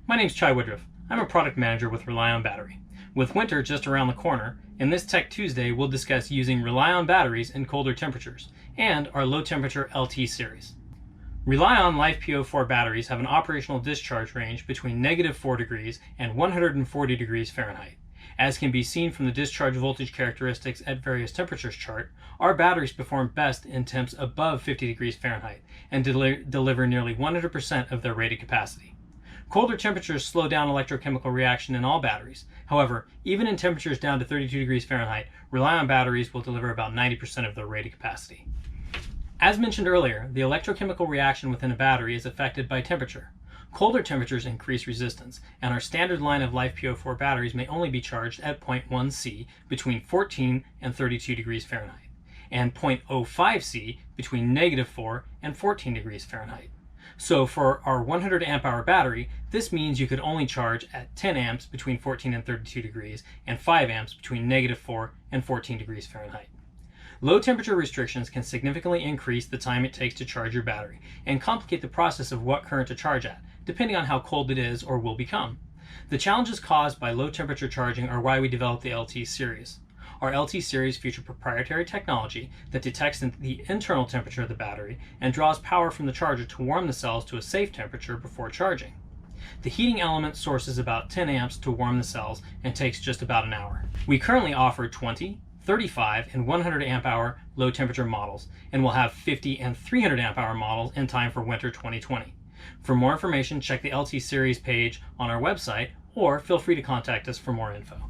My name's Chai Woodruff. I'm a product manager with RELiON Battery. With winter just around the corner, in this Tech Tuesday we'll discuss using RELiON batteries in colder temperatures and our low temperature LT series. RELiON LiFePO4 batteries have an operational discharge range between -4 degrees and 140 degrees Fahrenheit. As can be seen from the discharge voltage characteristics at various temperatures chart, our batteries perform best in temps above 50 degrees Fahrenheit and deliver nearly 100% of their rated capacity. Colder temperatures slow down electrochemical reaction in all batteries. However, even in temperatures down to 32 degrees Fahrenheit, RELiON batteries will deliver about 90% of their rated capacity. As mentioned earlier, the electrochemical reaction within a battery is affected by temperature. Colder temperatures increase resistance, and our standard line of LiFePO4 batteries may only be charged at 0.1 C between 14 and 32 degrees Fahrenheit, and 0.05 C between -4 and 14 degrees Fahrenheit. So for our 100 amp hour battery, this means you could only charge at 10 amps between 14 and 32 degrees and 5 amps between -4 and 14 degrees Fahrenheit. Low temperature restrictions can significantly increase the time it takes to charge your battery and complicate the process of what current to charge at, depending on how cold it is or will become. The challenges caused by low temperature charging are why we developed the LT series. Our LT series features proprietary technology that detects the internal temperature of the battery and draws power from the charger to warm the cells to a safe temperature before charging. The heating element sources about 10 amps to warm the cells and takes just about an hour. We currently offer 20, 35, and 100 amp hour low temperature models, and we'll have 50 and 300 amp hour models in time for winter 2020. For more information, check the LT series page on our website, or feel free to contact us for more info.